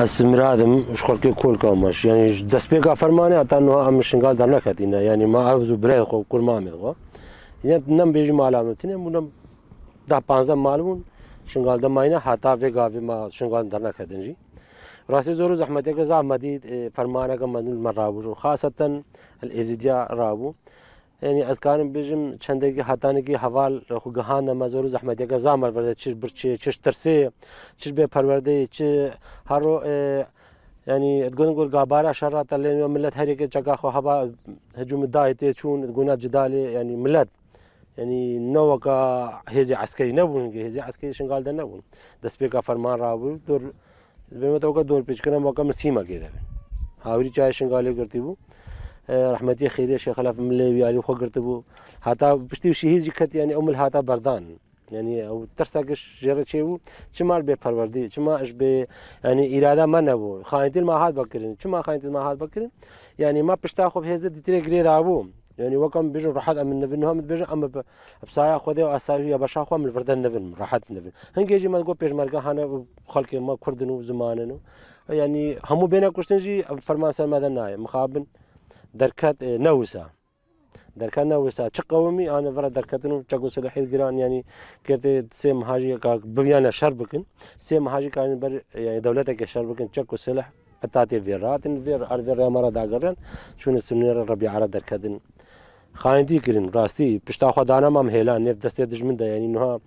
اسمرادم شخور كي كل كامش يعني دست بيقا فرماني أتانو أم شنقال درنا كاتينا يعني ما أبزو بريد خو كل ما مدغو يعني نم بيجي مالامو تني منم ده 15 مالون شنقال دماينا حتى في قافي ما شنقال درنا كاتنجي راسي زورو زحمتي كذا مدي فرمانه كمدن مرابو خاصة الإزديا رابو يعني از كان بيجم چندگی هاتانگی حوال خو گهان ما زور زحمت یک زامر ورده چش برچه چش ترسه چش به پرورده چ هرو يعني تقول نقول قابارة شرات اللي ملت هريك جاكا خو هبا هجوم دايتي تشون تقولنا جدالي يعني ملت يعني نوكا هيزي عسكري نبون هيزي عسكري شنقال ده نبون دسبيكا فرمان رابو دور بمتوقع دور بيش كنا موقع مسيما كده هاوري جاي شنقالي قرتيبو رحمتي خيري شيخ خلاف ملي يعني خو قرتبو هاتا بشتي شي هيجي كت يعني ام الهاتا بردان يعني او ترساقش جرتشيو چمال به پروردي چما اش به يعني اراده ما نبو خاينتي ما هاد بكرين چما خاينتي ما هاد بكرين يعني ما بشتا خو هيز دي تري غري دابو يعني وكم بيجو راحت من نبنهم بيجو اما بصايا خدي اساوي يا باشا خو من الفردن نبن راحت نبن هنجي ما تقول بيج مرقه هنا خلك ما كردنو زماننو يعني همو بينا كشتنجي فرمان سلمدنا مخابن دركات نوسا دركات نوسا تقومي انا فرا دركاتنو تشقو سلاحي جيران يعني كرت سيم هاجي كا بيانا شربكن سيم هاجي كان بر يعني دولتك شربكن تشقو سلاح اتاتي فيرات فير ارفير مره داغرن شنو سنير ربيع على دركاتن خاينتي كرين راستي بشتا خدانا ما مهلا نف دستي دجمن ده يعني انها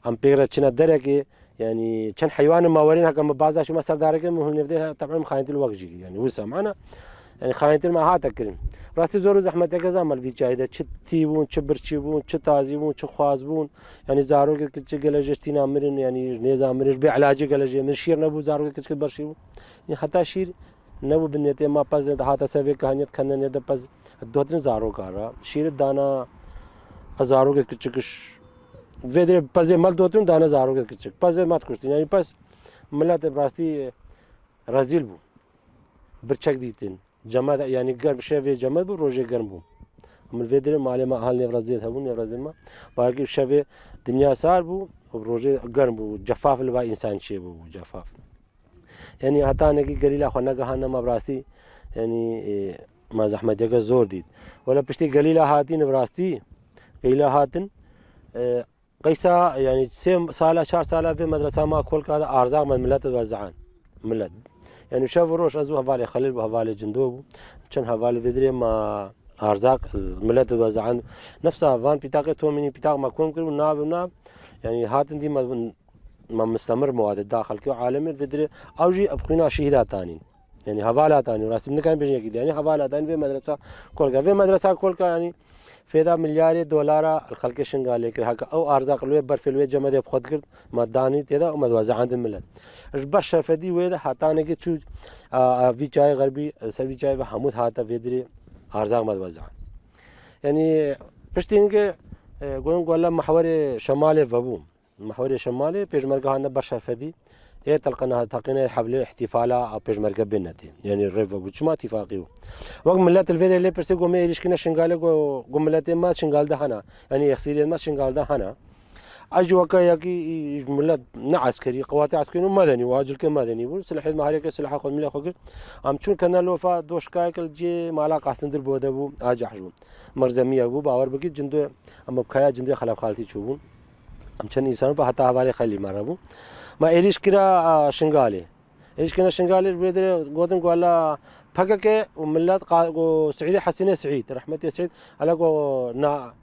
ام بيغرا تشنا دركي يعني كان حيوان ما ورينها كما بعضها شو مسار دارك مهم نفدي طبعا خاينتي الوقت يعني وسع معنا يعني خاينتي ما هاتا كرين راستی زور زحمت یک زمان وی جایده چه تیبون چه برچیبون چه تازیبون چه خوازبون يعني زارو که گلجش تینا مرن يعني نظام مرش به علاج گلجه من شیر نبود زارو که برشیبون يعني حتی شیر نبود بنیته ما پس نه حتی سوی کهانیت کنن نه پس دوتن زارو کارا شیر دانا زارو که کش ودر پس مال دوتن دانا زارو که کش پس مات کشتی يعني پس ملت راستی رازیل بو برچک دیتن جماد يعني قرب شافي جماد بو روجي قرب بو من فيدر مالي ما اهل نفرزيت هبون نفرزيت ما باقي شافي دنيا صار بو روجي قرب بو جفاف لبا انسان شي بو جفاف يعني حتى نقي قليل اخو نقا ما براسي يعني ما زحمه ديك زور ديد ولا بشتي قليله هاتين براستي قليله هاتن قيسا يعني سيم صاله شهر صاله في مدرسه ما كل هذا ارزاق من ملت وزعان ملت يعني شاف روش ازو هفالي خليل وهفالي جندوب كان هفالي فيدري ما ارزاق الملت وزعان نفسها فان بيتاقي توميني بيتاق ما كون كل ناب يعني هاتن دي ما مستمر مواد داخل كيو عالمي فيدري اوجي ابقينا شهيدات ثانيين يعني هفالات ثاني راس من كان بيجي يعني هفالات ثاني في مدرسه كولكا في مدرسه كولكا يعني فيدا مليار دولار الخلق شنغالي كر او ارزاق لوي برفي لوي جمد بخد كرد مداني تيدا ومدوزع عند الملت اش بشر فدي ويدا حتى نجي تشو في جاي غربي سوي جاي حمود هاتا فيدري ارزاق مدوزع يعني بشتينك قولن محور شمالي فبو محور شمالي بيجمرقه عند بشر فدي هي تلقينا حفل احتفالا او بيجمرقه بينتي يعني الريف ابو ما اتفاقيو وقت ملات الفيدر اللي برسي قومي يريش كنا شنغالي قوم ملات ما شنغال ده هنا يعني يخسيرين ما شنغال ده هنا اجي وكا ياكي ملات عسكري قوات عسكري مدني واجل كمدني بول سلاح المهاريك سلاح خذ ملي خوكر ام تشون كنا لو فا دوش كايكل جي مالا قاستندر بودبو اجي حجون مرزميه ابو باور بقي جندو ام بكايا جندو خلاف خالتي تشوبون ام كان انسان حتى حوالي خلي مربو ما إيريش كرا شنغالي إيش كنا شنغالي بدر قدن قالا فكك وملات قو سعيد حسين سعيد رحمتي سعيد على قو نا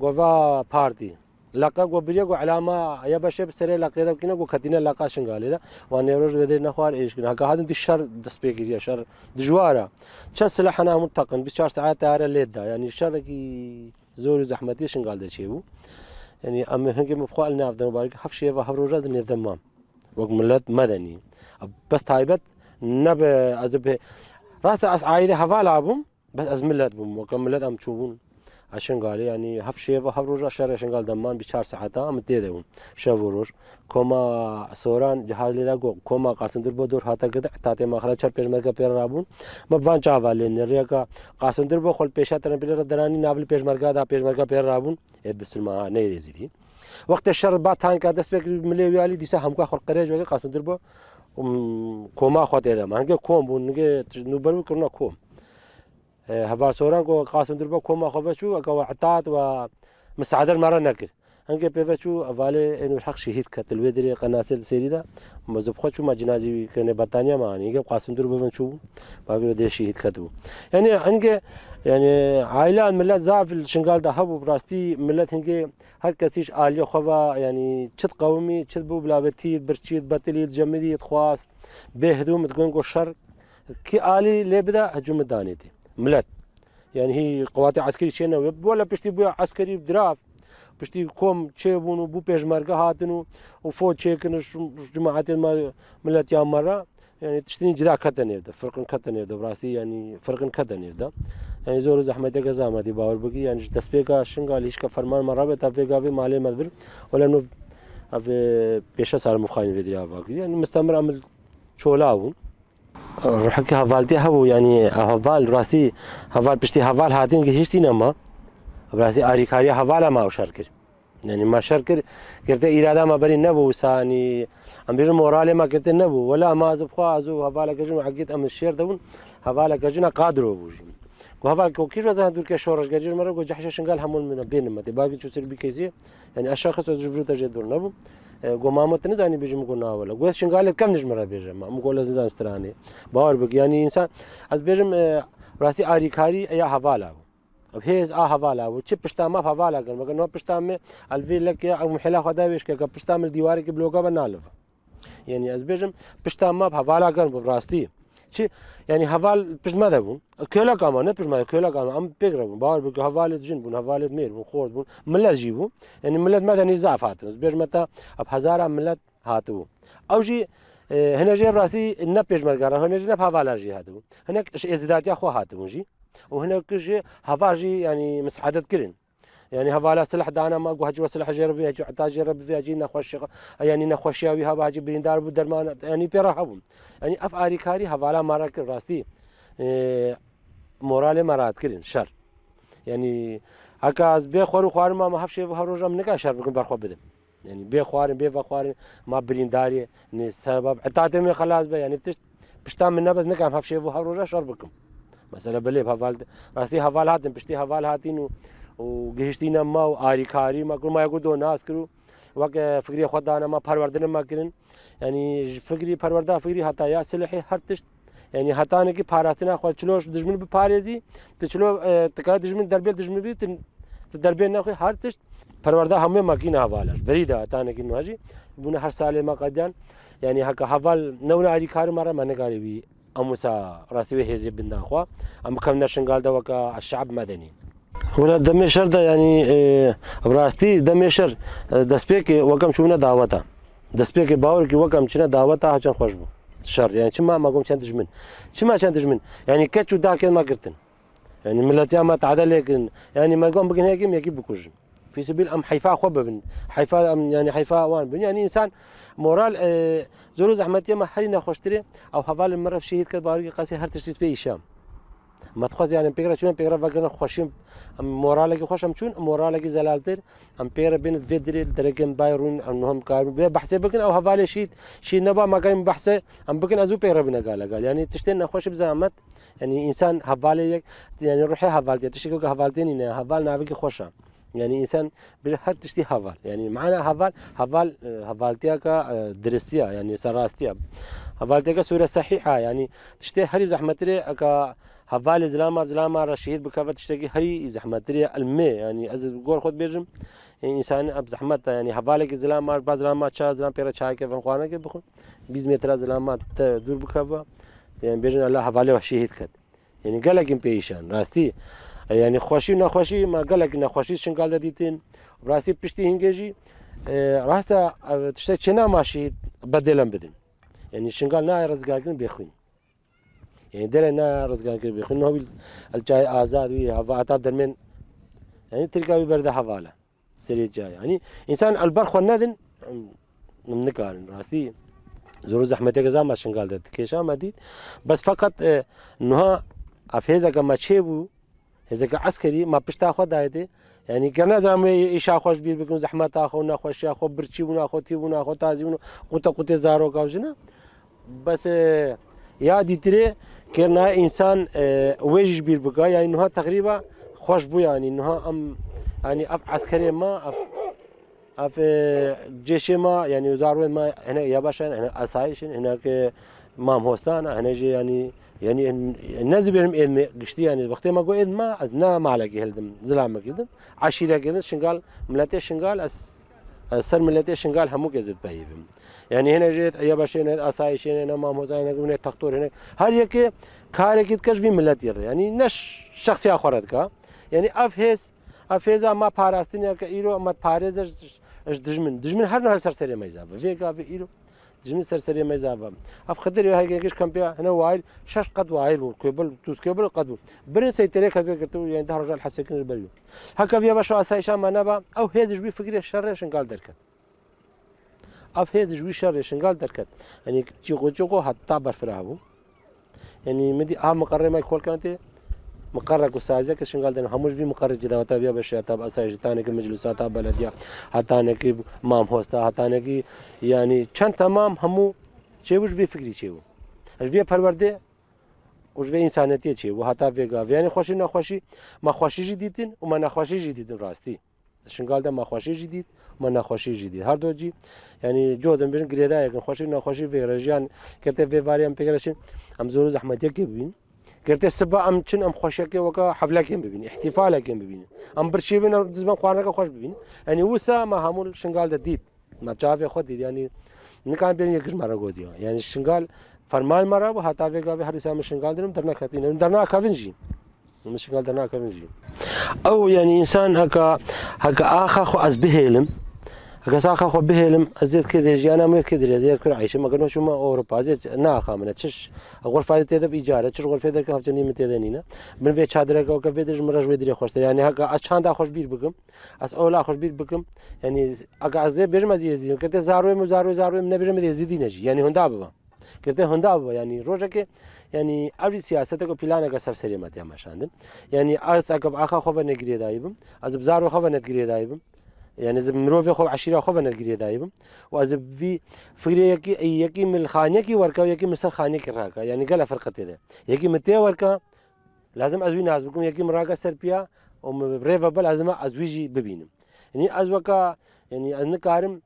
قوفا بارتي لقى قو بريا قو علامة يا باشا بسرعة لقى ده كنا قو كتينا لقى شنغالي ده وانا يروج بدر نخوار إيش كنا هذا دي الشر دسبيكي شر دجوارة شر سلاحنا منتقن بشار ساعات تارة ليدا يعني الشر كي زور زحمتي شنغال ده شيء يعني أما هنجي مفقود لنا عبد المبارك حفشة وحفروجات النظام وقت ملت مدني بس تايبت نب أزبه راس عائلة حفال عبهم بس أزملت بهم وقت ملت أم تشوفون عشان قال يعني حفشة وحفروجات شر عشان قال دمان بشار ساعتها أم تيدهم شافوروش كوما سوران جهاز للا كوما قاسندر بدور هاتا كده تاتي ما خرج شر بيش مركب بير رابون ما بان شافالين نريكا قاسندر بخل بيشة ترى بير دراني نابل بيش مركب دا بيش مركب بير رابون بس ما نيدي وقت الشر بات هان كادس بك ملي ويالي ديسا همكو خل قريج وقت قاسندر بو كوما خاطئ ده ما هنگه كوم بون نگه نوبرو كرنا كوم هبار سوران كو قاسم دربا كوما خبشو كو عطات و مساعدة مرة نكر هنگه بيبشو أولي إنه الحق شهيد كتل ودري قناصل سيريدا مزبوط خدشو ما جنازي كنا بطانية معاني هنگه قاسم دربا بنشو باقي ده شهيد كتبو يعني هنگه يعني عائلة ملت زعف الشنغال ده هبو براستي ملت هنگه هر كسيش عالية خوا يعني شد قومي شد بو بلابتي برشيد بطلي جمدي خواص بهدوم تقول قو شر كي آلي لبدا هجوم دانيتي ملت يعني هي قوات عسكري شنو ولا بشتي بو عسكري بدراف بشتي كوم تشيبون وبو بيجمرقه هاتنو وفوت شيكن جماعات ما ملت يا مرة يعني تشتري جدا كتن يبدا فرق كتن يبدا براسي يعني فرق كتن يبدا يعني زور زحمة جزا ما دي باور بقي يعني تسبيقة شنقال هيش كفرمان مرة بتفيقة في مالي مدبر ولا نو في بيشة صار مخاين في دريا باقي يعني مستمر عمل شولاون رحكي هفالتي هبو يعني هفال راسي هفال بشتي هفال هاتين هيشتي نما براسي آريكاريا هفالا ما وشاركر يعني ما شاركر كرت إرادة ما بري نبو ساني أم بيجو مورالي ما كرت نبو ولا ما زبخوا أزو هفالا كجن عقيد أم الشير دون هفالا كجن قادرو بوجي وهفال كيش وزن دور كشورش كجن مرة كو جحش شنقال همون من بين ما تباقي شو سر بكيسي يعني الشخص وزجبرو تجدور نبو قومامو تنزاني بيجي مقولنا ولا قوس شنقال كم نجمرة بيجي ما مقول لازم استراني باور بق يعني إنسان از بيجم راسي آريكاري يا هفالا بهيز هفالا وتش بشتا ما هفالا كان مگر نو بشتا مي الفي لك يا محلا خدا بيش كا بشتا من ديواري كي بلوغا بنالف يعني از بيجم بشتا ما هفالا كان براستي شي يعني هفال بش ما دبون كلا كمان بش ما كلا كمان ام بيغرب باور بك هفالة جن بون هفالة مير بون خورد بون ملت جيبو يعني ملت ما دني زعف هاتن از بيج متى اب هزار ملت هاتو او جي هنا جي براسي نبيج مرقرا هنا جي نب هفالا جي هاتو هناك ازدادات اخو هاتو جي وهنا كل هفاجي يعني مساعدة كرين يعني هفالا سلاح دانا ما قو هجوا سلاح جرب فيها جو جرب فيها جي نخوش يعني نخوشياوي هباجي بريندار بدرمان يعني بيرهبون يعني افعالي كاري هفالا مارك راستي مورالي مرات كرين شر يعني هكا از بخور خوار ما هفشي هروجم نكا شر بكون برخو بدم يعني بخوارن بخوارن ما برينداري ني سبب عتاتم خلاص يعني بشتام من نبز نكا هفشي هروجا شر بكم مثلا بلي هفال راسي هفال هاتن بشتي هفال هاتين وجهشتينا ما وآري كاري ما كل ما يقول دو ناس كرو وق فكري خدانا ما پروردن ما كرين يعني فكري پروردا فكري حتى يا سلحي هر تشت يعني هتانه کی پاراتنا خو چلوش دجمن بپاريزي تچلو تکا دجمن دربل دجمن بي تدربل نخو هر تشت پروردا همه ماكينه حوالش بريده هتانه کی نواجي بونه هر سال ما قدان يعني هكا حوال نونا آري كار مره منقاري بي أموسا راسي هيزي بندان خوا أم كم نشنقال ده وكا الشعب مدني ولا دمشر ده يعني براستي دمشر دسبيك وكم شونا دعوتا دسبيك باور كي وكم شنا دعوتا عشان خوشبو شر يعني شما ما قوم شان تجمن شما شان تجمن يعني كتشو داكن ما قرتن يعني ملتيا ما تعدل لكن يعني ما قوم بقين هيك يكي بكوج في سبيل أم حيفا خوب بن حيفا أم يعني حيفا وان بن يعني إنسان مورال زورو زحمتي ما حرينا خوشتري أو حوال المرة في شهيد كباري قاسي هر تشتيس بي إشام ما تخوز يعني بيقرا شون بيقرا فكنا خوشيم مورالك خوشم شون مورالك زلالتر أم بيقرا بين فيدري درجن بايرون أنهم كارم بحث بكن أو حوالي شيء نبا ما كان بحث أم بكن أزو بيقرا بنا قال يعني تشتين خوش بزعمت يعني إنسان حوالي يعني روحي حوالتي تشتكي حوالتين إنه حوال نابك خوشة يعني إنسان بيجي تشتي حوال يعني معنا حوالتيا كدرستيا يعني سراستيا حوالتيا كسورة صحيحة يعني تشتي هري زحمتري كا حوالي زلامة رشيد بكافة تشتكي هري زحمتري المي يعني از قول خود بيجم إنسان أب زحمت يعني حوالي كزلامة بعض زلامة شا زلام بيرا شاي كيف خوانا كيف بخون 20 متر زلامة دور بكافة يعني بيجن الله حوالي وشهيد كد يعني قال لك بيشان راستي يعني خوشي نخوشي ما قال لك نخوشي شنقال داديتين راستي بشتي هنجي راستا تشتي شنا ماشي بدلن بدن يعني شنقال نا رزقاكن بيخوين يعني دل نا رزقاكن بيخوين هو الجاي آزاد وي هفاتا درمن يعني تلقى برد حواله سريع جاي يعني إنسان البرخ والندن نكارن راستي زور زحمتك زعما شنقال داد كيشا مديد بس فقط إنها أفهزك كما تشيبو إذا كعسكري ما بشتا خود دايته يعني كنا زعما إيش أخوش بيد بكون زحمة أخو نخوش أخو برشي ونأخو تي ونأخو تازي ون قطة زارو كاوجنا بس يا ديتري كرنا انسان ويجي بير بقى يعني انها تقريبا خوش بو يعني انها ام يعني اف عسكري ما اف جيش ما يعني وزاره ما هنا يابشن هنا اسايشن هناك مام هوستان هنا جي يعني الناس بيرم إدم قشتي يعني وقت ما قو إدم ما أزنا ما على كهلدم زلام كهلدم عشيرة كهلدم شنقال ملاتي شنقال سر ملاتي شنقال همو كزد بايبم يعني هنا جيت يا باش هنا أسايش هنا مام هوستان هنا هنا تختور هنا هر يك كاره كده كش في ملاتي يعني نش شخصية آخرت كا يعني أفهزا ما باراستين يا كإيرو ما بارز إيش دجمن هر نهار سرسري ما يزاب فيك في إيرو دجمن سرسري ما يزاب أف خدر هاي كيش كم بيا هنا وايل شاش قد وايل كيبل توس كيبل قد برن سيتري كذا كتو يعني ده رجال حبس كن البريو هكا فيا باش أسايش ما نبا أو هذا جبي فكرة شر شنقال دركت أف هذا جبي شر شنقال دركت يعني تيجو حتى برفرهابو يعني مدي مقرر ما يقول كانت مقرر كوسازة كشنقال ده هموش بي مقرر جدا وتابع بشيء تابع أسايش تاني كمجلسات تابع بلدية هتاني كي مام هوستا هتاني كي يعني كان تمام همو شيء وش بي فكري شيء وش بي پرورده وش بي إنسانيتي شيء وهتا بيجا يعني خوشي نخوشي ما خوشي جديدين وما نخوشي جديدين راستي الشنقال ده ما خوشي جديد وما نخوشي جديد هر دو جي يعني جودن بين قريدا يكون خوشي نخوشي في رجال كتب في فاريان بيجرشين أم زور زحمتي كبين كرت السبا أم شن أم خوشك وكا حفلة كم ببين احتفال كم ببين أم برشي بين زمان خوانك خوش ببين يعني وسا ما همول شنقال ديد ما بتعرف خود يعني نكان بين يكش مرة قوديا يعني الشنقال فرمان مرة وهتا في قابي هرسا من الشنقال درم درنا كاتين درنا كافنجي من الشنقال درنا كافنجي أو يعني إنسان هكا آخا خو أزبهلم هكا ساخا خو بهلم أزيد كده يجي أنا ميت كده أزيد كده عايشة ما قلنا شو ما أوروبا أزيد ناخا من تشش غرفة تيدا بإيجار تشش غرفة تيدا كهف جني متيدانينا من بيت شادرة كو كبيدش مرج ودري خوش يعني هكا أشان دا خوش بير بكم أولا خوش بير بكم يعني هكا أزيد بيجم أزيد كده زاروي من بيجم أزيد نجي يعني هندا بابا كده هندا بابا يعني روجك يعني أول سياسة كو بلانة كسر سريمة يا ماشاندن يعني أز أكب آخا خوفا نجري دايبم أز بزارو خوفا نجري دايبم يعني إذا مروفي خو عشيرة خوفا نتقري دايبم وإذا في فكرة يكي من الخانية كي وركا ويكي من الخانية كي راكا يعني قال فرقة هذا يكي متى وركا لازم أزوي ناس بكم يكي مراكا سربيا ومريفا بل لازم أزويجي ببينم يعني أزوكا يعني أنا كارم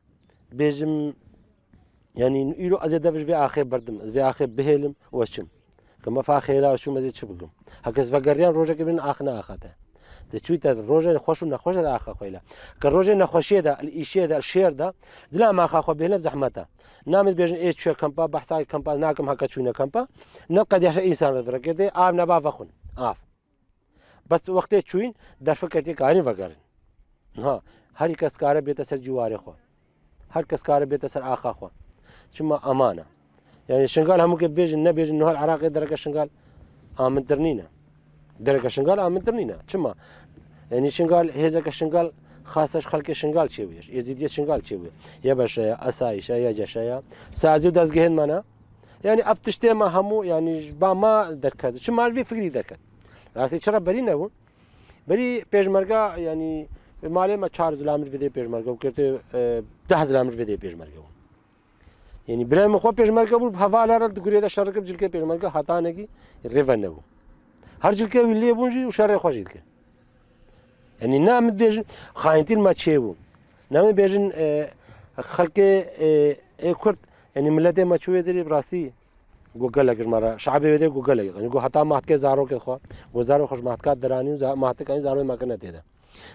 بيجم يعني يرو أزيد دفش في آخر بردم في آخر بهلم وشم كما فاخيرا وشو مزيد شبكم هكذا فقريان روجا كبين آخنا آخته تشويت الروجا خوش ونخوش هذا آخا خويلا كالروجا نخوشية ده الإشياء ده الشير ده زلا ما آخا خو بهلم زحمته نامد بيجن إيش شو كمبا بحثاي كمبا ناكم هكا شونا كمبا نقد يحشى إنسان فرقته نبا فخون بس وقت تشوين در فكرتي كارين فقرن ها هر کس کار بیت سر جواره خو هر کس کار بیت سر آخا خو شما أمانة يعني شنقال هم كبيجن نبيجن إنه العراق درجة شنقال آمن ترنينا درجة شنقال آمن ترنينا شما يعني شنقال هذا كشنقال خاصة خلق شنقال شويش يزيد شنقال شوي يا باش أسايش يا جشايا سازو داز جهن منا يعني أفتشتي ما همو يعني ما دركت شما في فكري دركت راسي شرب برينا هو بري بيجمرجا يعني ماله ما 4 زلامر فيدي بيجمرجا وكرت 10 زلامر فيدي بيجمرجا يعني برای مخواه پیشمرگه بود حواله را دکوری داشت شرکت جلکه پیشمرگه حتا نگی ریفن نبود هر جلکه ولی بونجی و شر خوشید که يعني نامد بيجن خاينتين ما تشيبو نامد بيجن خلق كرد يعني ملته ما تشوي دري براسي جوجل لك مرة شعبي بدي جوجل لك يعني جو حتى ما هتك زارو كخوا جو زارو خوش ما هتك دراني ما هتك يعني زارو ما كنا تيدا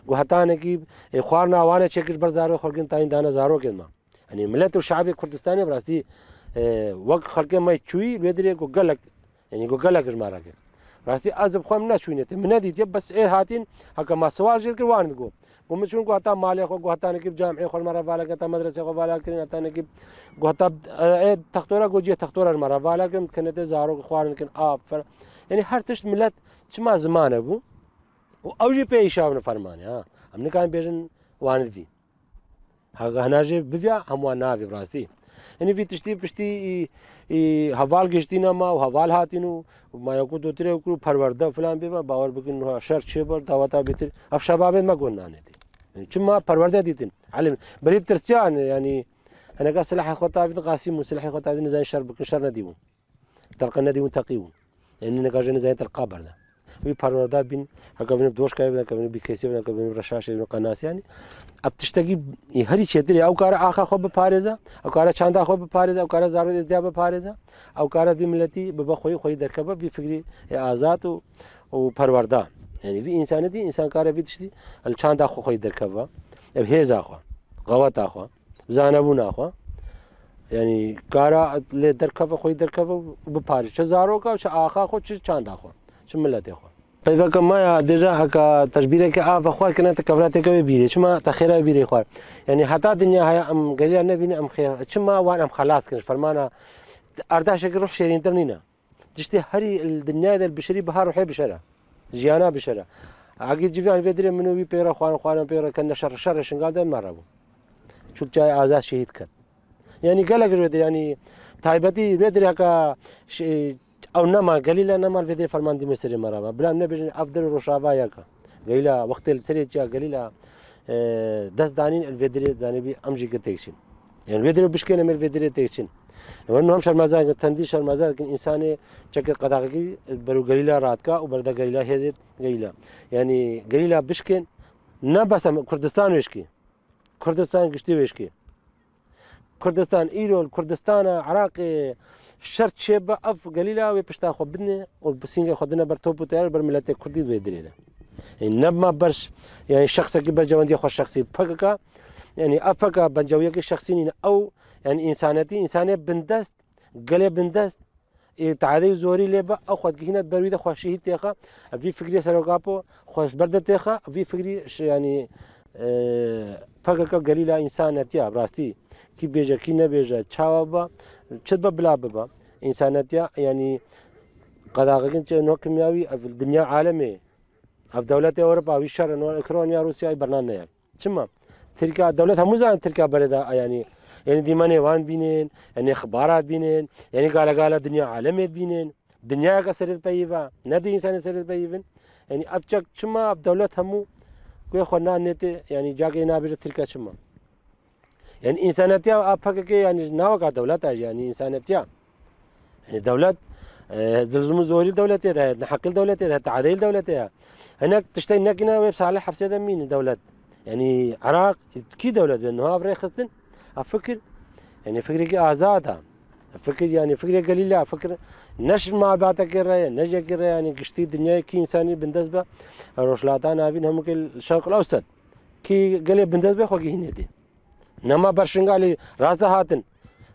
جو حتى أنا كي خوارنا وانا تشكيش بر زارو خلقين تاين دانا زارو كده يعني ملته الشعبي الكردستاني براسي وقت خلق ما تشوي بدري جوجل لك يعني جوجل لك مرة كده راستی از بخوام نشونیت من ندید بس هاتین هکا ما سوال جد کروان دگو قوم شون قو حتا مالی خو قو حتا نکیب جامعه خو مرا والا کتا مدرسه خو والا کرین حتا نکیب قو حتا تختورا قو جی تختورا مرا والا کرین کنت زارو خوارن کن آب فر يعني هر تشت ملت چما زمانه بو و اوجی پیشاون فرمانه ها هم نکان بیجن واند دی هغه هناجي بيا هم نافي براسي يعني في تشتي بشتي حوال گشتینا ما و حوال هاتینو ما یکو دو تری کو پرورده فلان بی باور بکن شر چه بر دعوتا بیتر اف شباب ما گون نه دي چما پرورده دیتن علم بري ترسيان يعني أنا قال سلاح خطاب قاسم وسلاح خطاب نزاي شر بكن شر نديون تلقى نديون تقيون لأن نقاش نزاي تلقى بردا وي باروردات بين هكا بين بدوش كاي هكا بين بكيسي هكا بين رشاش بين قناص يعني ابتشتغي هري شيء أو كارا آخا خو ببارزة أو كارا شاندا خو ببارزة أو كارا زارو إزديا ببارزة أو كارا في ملتي ببخوي خوي دركبة في فكري آزات وباروردا يعني في إنسان دي إنسان كارا في تشتي الشاندا خو خوي دركبة بهيزا خو غوات أخو زانبون أخو يعني كارا لدركبة خوي دركبة ببارزة شزارو كا شآخا خو شاندا خو شملتي خو طيب كما ديجا هكا تشبيره كا اخوال كنا تكفرات كوي بيري شما تخيره بيري خوار يعني حتى الدنيا هي ام قليل نبي ام خير شما وانا ام خلاص كنش فرمانا اردا شكل روح شيرين ترنينا تشتي هري الدنيا البشري بها روحي بشرة جيانا بشرة عقيد جيبان فيدري منو بي بيرا خوان بيرا كنا شر شنقال ده مرابو شو جاي ازاز شهيد كد يعني قال لك يعني تايبتي بدري هكا أو نما قليلا نما الفيديو فرمان دي مسير مرابا بلا نبي أفضل روشافا ياكا قليلا وقت السريع جا قليلا دس دانين الفيديو داني بي أمجي كتيكشين يعني الفيديو بشكل من الفيديو تيكشين وإنه هم شرمازات تندي شرمازات كن إنساني شكل قداقي برو قليلا راتكا وبردا قليلا هزت قليلا يعني قليلا بشكل نبص كردستان ويشكي كردستان قشتي ويشكي كردستان إيران كردستان عراق شرط شبه أف قليلا ويبشتا خبدنا والبسينجا خدنا برتوب وتيار برملات كردي بيدريدا يعني نبما برش يعني الشخص كي برجواندي خو الشخصي فكك يعني أفكا بنجويك الشخصين أو يعني إنسانية بندست قليا بندست تعادي زوري لبا أو خد هنا برويدا خوشيه تيخا في فكري سروقابو خوش برد تيخا في فكري يعني فكك قليلا إنسانية براستي كي بيجا كي نبيجا تشاوبا تشدبا بلا بابا إنسانية يعني قداغين نوع كيميائي في الدنيا عالمي في دولة أوروبا ويشار نوع أوكرانيا روسيا برنامج شما تركيا دولتها مو تركيا بردا يعني ديماني وان بينين يعني إخبارات بينين يعني قال الدنيا عالمي بينين دنيا كسرت بيفا ندي إنسان سرت بيفن يعني أبجك شما في دولتها مو كوي خنا نت يعني جاكي نابج تركيا شما يعني إنسانية أفكك يعني ناوكا دولتها يعني إنسانية يعني دولة زلزم زوري دولتها ده نحقل دولتها تعديل دولتها هناك تشتري هناك هنا ويب صالح حبسة مين دولة يعني عراق كي دولة بأنه أفريقيا خصتن أفكر يعني فكرك آزادها أفكر يعني فكرة قليلة أفكر نشر مع بعضك الرأي نجا الرأي يعني قشتي الدنيا كي إنساني بالنسبة روشلاتان هابين هم الشرق الأوسط كي قليل بالنسبة خوكي هنا دي نما برشنغالي رازا هاتن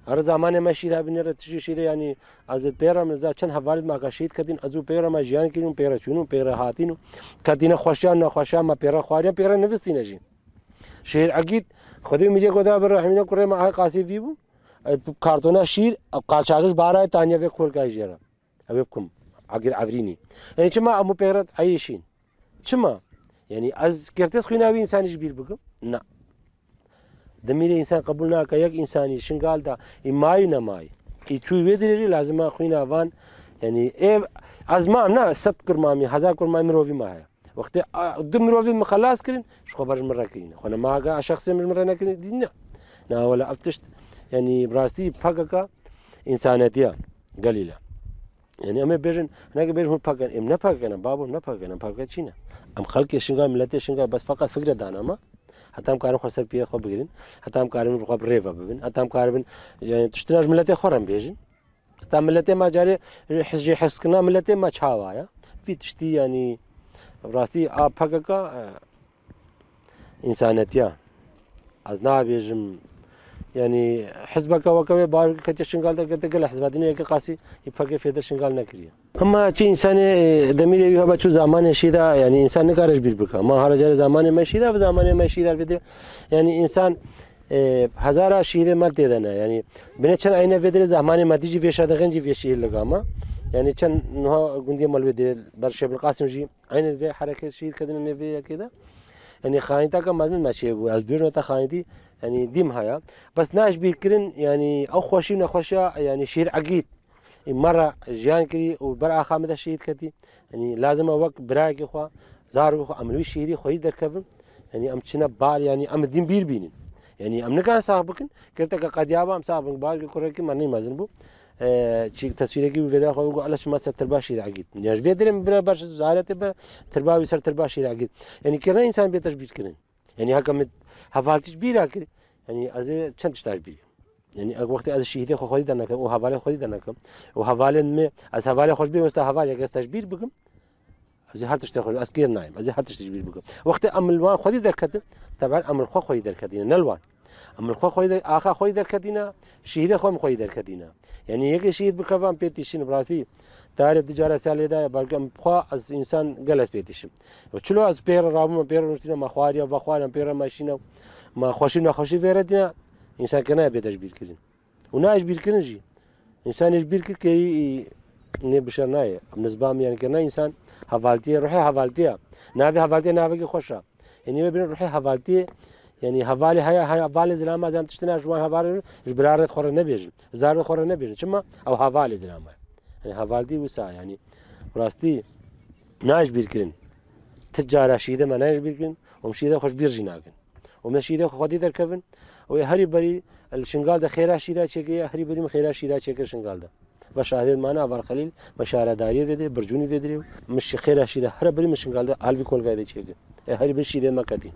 هر زمان ما شيدا بنير تشي يعني از بيرا مزا چن حوالد ما کا شید کدين ازو بيرا ما جيان كينو بيرا چونو بيرا هاتينو كدين خوشان نخوشان ما بيرا خواريا بيرا نفستي نجي شهر عقيد خدي ميجي كودا بالرحمن كره ما هاي قاسي فيبو كارتونا شير قاچاغش بارا تانيا في كل كايجرا ابيكم عقيد عفريني يعني چما امو بيرا عايشين چما يعني از كرتت خويناوي انسان جبير بكم لا دمير إنسان قبولنا كيك إنساني شنقال دا إماي نماي يشوي بدري لازم أخوينا فان يعني إيه أزمان نا ست كرمامي هزار كرمامي مروفي معايا وقت دم مروفي مخلاص كرين شو خبر مرة كرين خونا ما قا شخص مش مرة نكرين دينا نا ولا أفتشت يعني براستي بحقك إنسانيتيا قليلة يعني أما بيجن هناك بيجن هو بحقن إم نبحقنا بابو نبحقنا بحقنا شينا أم خلق شنقال ملتي شنقال بس فقط فكرة دانا ما حتى هم كانوا خسر بيه خو بقرين حتى هم كانوا رقاب ريفا ببين حتى هم كانوا يعني تشتناج ملتي خورم بيجن حتى ملتي ما جاري حسجي حسكنا ملتي ما تشاوايا في تشتي يعني براسي آب حقك إنسانيتيا أزنا بيجم يعني حزبك وكوي بار كتير شنقال تقول حزباتني كقاسي يفكر في هذا شنقال نكريه أما شيء إنسان دمير يهبا شو زمان شيدا يعني إنسان نكارش بيربكا ما هرجال زمان ما شيدا وزمان ما شيدا الفيديو يعني إنسان هزارة شيدا ما تدنا يعني بنتشان أين الفيديو زمان ما تيجي في شهادة غنجي في شيء لقاما يعني كان نها قندي مال الفيديو برشة بالقاسم جي عين الفيديو حركة شيء كذا من الفيديو كذا يعني خاينتا كم مازن ماشي أبو أزبير نتا خاينتي يعني ديم هيا بس ناش بيكرن يعني أو خوشي نخوشة يعني شير عقيد مرة جيان كري وبرا خامد الشهيد كتي يعني لازم وقت براك إخوة زار إخوة عملوا الشهيدي خوي دركبن يعني أم تشنا بال يعني أم الدين بير بينين يعني ام نكان صاحب بكن كرتا قديابا ام صاحب باقي كورك ما ني مازن بو شي تصويري كي فيدا خو على شما ترباشي عقيد يعني فيدرم بلا باش زارته ترباوي سر ترباشي عقيد يعني كنا انسان بيتش بيتكن يعني هكا هفالتش بيرا كري يعني از چند تشتاج بيرا يعني وقت از شهيده خو خدي دنك او حواله خدي دنك او حواله ما از حواله خوش بي مست حواله که تشبير بكم از هر تشتغل اسكير نايم از هر تشبير بكم وقت امل خدي دركت طبعا امل خو خدي دركتين نلوان امل خو خدي اخا خدي دركتينا شهيده خو خدي دركتينا يعني يك شهيد بكفام بيتيشن براسي تعرف تجاره سالي دا بلكم خو از انسان جلس بيتيشن وچلو از بير رابو بير نشتينا ما خواريا و خواريا بير ماشينا ما خوشي خوشي بيردنا انسان كنا بيتش بير كرين وناش بير كرنجي انسان ايش بير كي ني بشر ناي بالنسبه يعني كنا انسان حوالتي روحي حوالتي نافي حوالتي نافي خوشا يعني بين روحي حوالتي يعني حوالي هيا حوالي زلامه زعما تشتنا جوان حوالي جبرارت خور نبيج زار خور نبيج كما او حوالي زلامه يعني حوالتي وسا يعني براستي ناش بير كرين تجاره شيده ما ناش بير كرين ومشيده خوش بيرجي ناكن ومشيده خدي دركبن وهري بري الشنغال ده خيرا شيدا چيكي هري بري خيرا شيدا چيكر شنغال ده بشاهد معنا ابار خليل مشاره داري بدري برجوني بدري مش خيرا شيدا هر بري شنغال ده قلبي كل قاعده چيكي هري بري شيدا ما كتي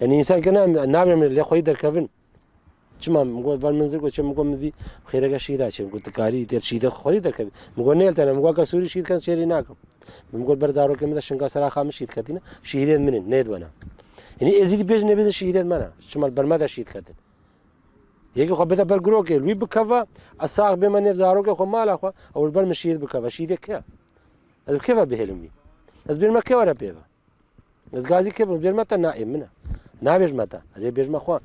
يعني انسان كنا نعمل من اللي خوي دركبن كما نقول بالمنزل قلت كما نقول مذي خيرا شيدا چي قلت كاري دير شيدا خوي دركبن نقول نيلت انا نقول كسوري شيد كان شيري ناكم نقول برزارو كم شنغال سرا خامس شيد كتينا شهيدين من نيد وانا يعني ازيد بيج نبي شهيدين منا شمال برمدا شيد كتن يجي خو بده برجروك لوي بكفا الساق بما نفزاروك خو مال اخو او البر مشيد بكفا شيدك از كيف بهلمي از بير ما كي ورا بيفا از غازي كيف بير متى نائم منا نابيج متى از بيج ما خو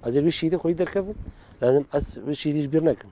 از بي شيد خو يدركب لازم اس شيديش بيرنك